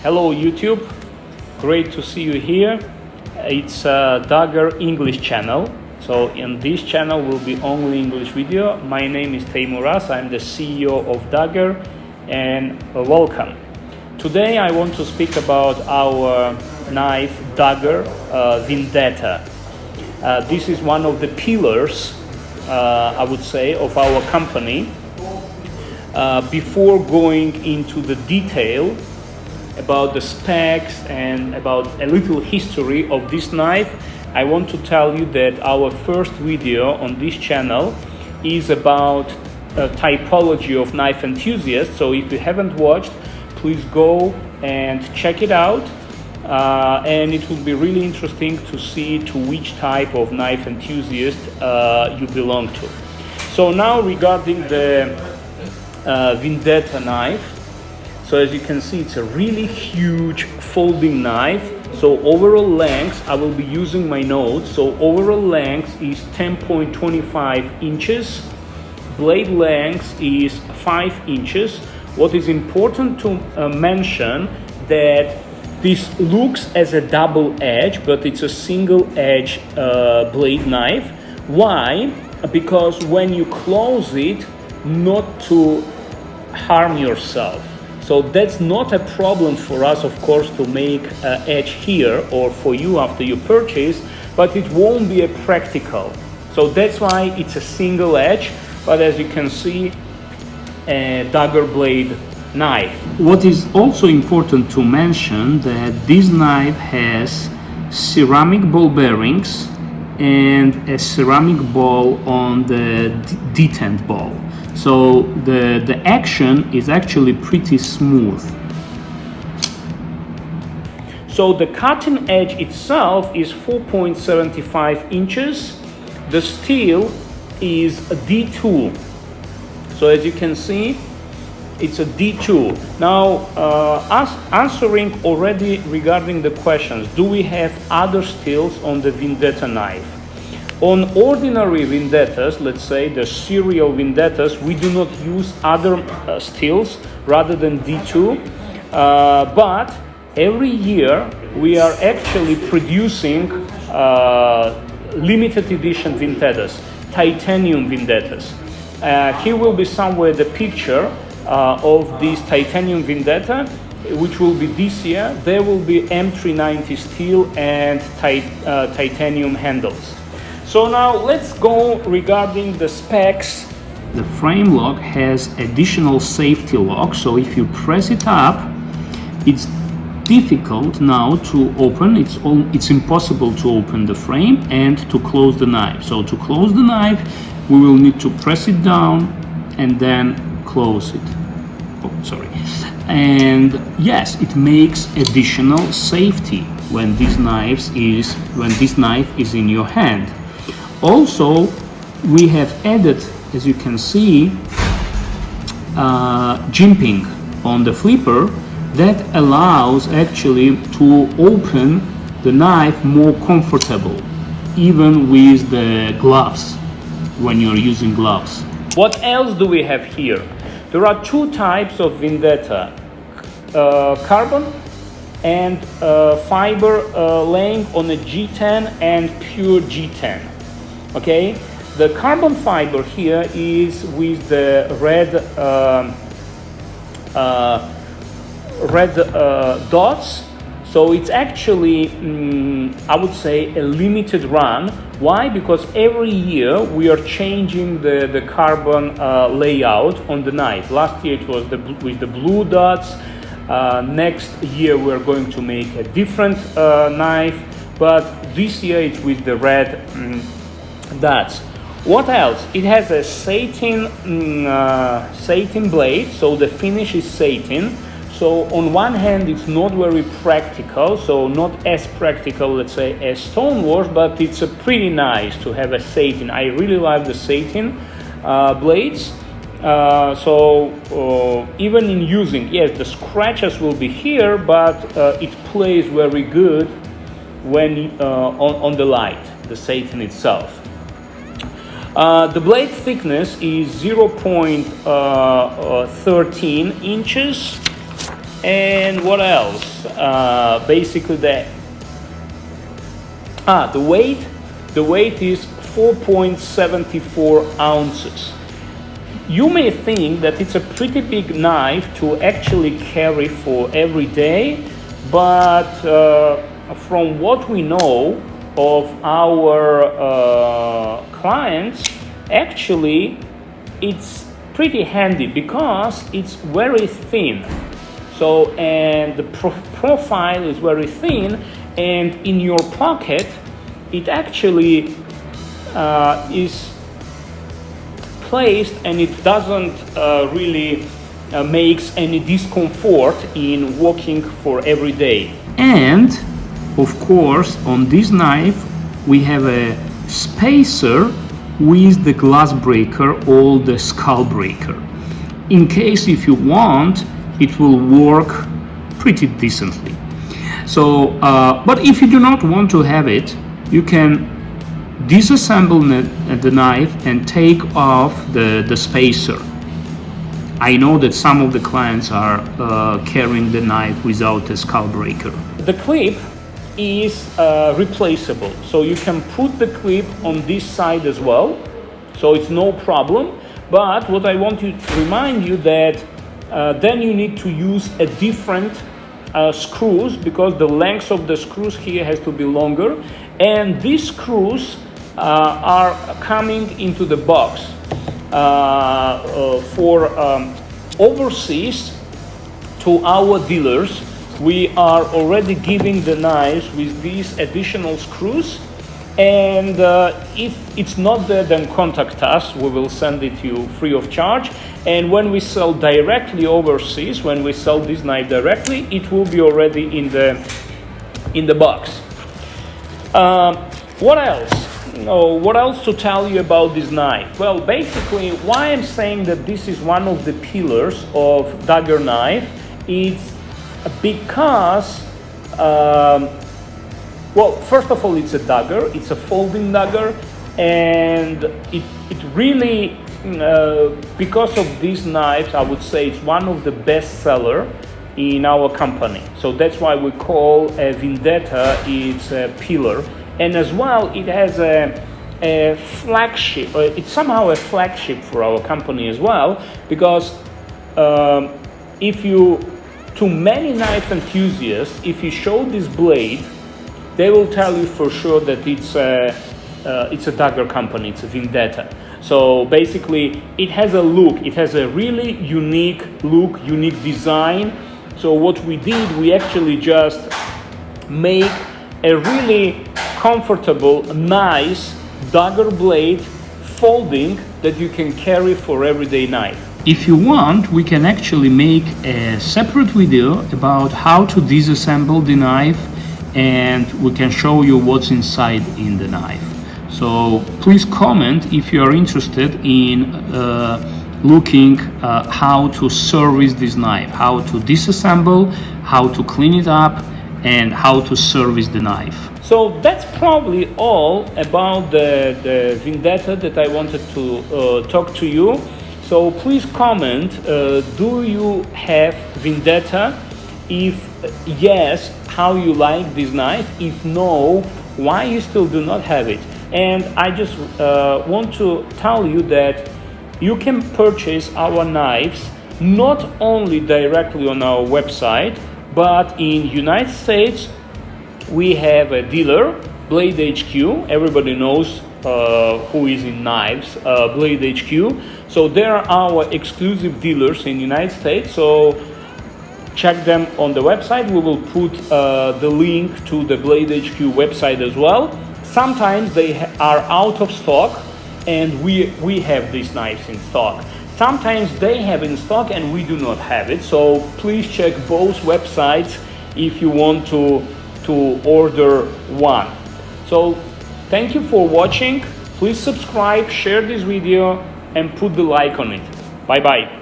Hello YouTube, great to see you here. It's Daggerr English channel. So in this channel will be only English video. My name is Teimuraz, I'm the CEO of Daggerr, and welcome. Today I want to speak about our knife Daggerr Vendetta. This is one of the pillars, I would say, of our company. Before going into the detail about the specs and about a little history of this knife, I want to tell you that our first video on this channel is about typology of knife enthusiasts. So if you haven't watched, please go and check it out, and it will be really interesting to see to which type of knife enthusiast you belong to. So now regarding the Vendetta knife, so as you can see, it's a really huge folding knife. So overall length, I will be using my notes. So overall length is 10.25 inches. Blade length is 5 inches. What is important to mention that this looks as a double edge, but it's a single edge blade knife. Why? Because when you close it, not to harm yourself. So that's not a problem for us, of course, to make an edge here or for you after you purchase, but it won't be a practical. So that's why it's a single edge, but as you can see, a Daggerr blade knife. What is also important to mention that this knife has ceramic ball bearings and a ceramic ball on the detent ball. So the action is actually pretty smooth. So the cutting edge itself is 4.75 inches. The steel is a D2. So as you can see, it's a D2. Now, answering already regarding the questions, do we have other steels on the Vendetta knife? On ordinary Vendettas, let's say the serial Vendettas, we do not use other steels rather than D2, but every year we are actually producing limited edition Vendettas, titanium Vendettas. Here will be somewhere the picture of this titanium Vendetta, which will be this year. There will be M390 steel and titanium handles. So now let's go regarding the specs. The frame lock has additional safety lock, so if you press it up, it's difficult now to open. It's impossible to open the frame and to close the knife. So to close the knife, we will need to press it down and then close it. Oh, sorry. And yes, it makes additional safety when this knife is in your hand. Also, we have added, as you can see, jimping on the flipper that allows actually to open the knife more comfortable, even with the gloves, when you're using gloves. What else do we have here? There are two types of Vendetta, carbon and fiber laying on a G10 and pure G10. Okay, the carbon fiber here is with the red dots. So it's actually, I would say, a limited run. Why? Because every year we are changing the carbon layout on the knife. Last year it was with the blue dots. Next year we're going to make a different knife, but this year it's with the red dots. What else? It has a satin blade, so the finish is satin. So on one hand, it's not very practical, so not as practical, let's say, as stonewash, but it's pretty nice to have a satin. I really like the satin blades. Even in using, yes, the scratches will be here, but it plays very good when on the light, the satin itself. The blade thickness is 0.13 inches. And what else? Basically the weight is 4.74 ounces. You may think that it's a pretty big knife to actually carry for every day, but from what we know of our clients, actually it's pretty handy because it's very thin. So, and the profile is very thin, and in your pocket it actually is placed, and it doesn't really makes any discomfort in walking for every day. And of course on this knife we have a spacer with the glass breaker or the skull breaker. In case if you want, it will work pretty decently. So but if you do not want to have it, you can disassemble the knife and take off the spacer. I know that some of the clients are carrying the knife without a skull breaker. The clip is replaceable, so you can put the clip on this side as well, so it's no problem. But what I want to remind you that then you need to use a different screws, because the length of the screws here has to be longer, and these screws are coming into the box for overseas to our dealers. We are already giving the knives with these additional screws, and if it's not there, then contact us. We will send it to you free of charge. And when we sell directly overseas, when we sell this knife directly, it will be already in the box. What else? What else to tell you about this knife? Well, basically, why I'm saying that this is one of the pillars of Daggerr knife, it's because, well, first of all, it's a dagger, it's a folding dagger, and it really, because of these knives, I would say it's one of the best seller in our company. So that's why we call Vendetta, it's a pillar. And as well, it has a flagship, it's somehow a flagship for our company as well, because if you, to many knife enthusiasts, if you show this blade, they will tell you for sure that it's a Daggerr company, it's a Vendetta. So basically, it has a look, it has a really unique look, unique design. So what we did, we actually just make a really comfortable, nice Daggerr blade folding that you can carry for everyday knife. If you want, we can actually make a separate video about how to disassemble the knife, and we can show you what's inside in the knife. So please comment if you are interested in looking how to service this knife, how to disassemble, how to clean it up, and how to service the knife. So that's probably all about the Vendetta that I wanted to talk to you. So please comment, do you have Vendetta? If yes, how you like this knife? If no, why you still do not have it? And I just want to tell you that you can purchase our knives not only directly on our website, but in United States we have a dealer, Blade HQ. Everybody knows who is in knives, Blade HQ. So they are our exclusive dealers in United States. So check them on the website. We will put the link to the Blade HQ website as well. Sometimes they are out of stock, and we have these knives in stock. Sometimes they have in stock and we do not have it. So please check both websites if you want to order one. So thank you for watching. Please subscribe, share this video, and put the like on it. Bye bye.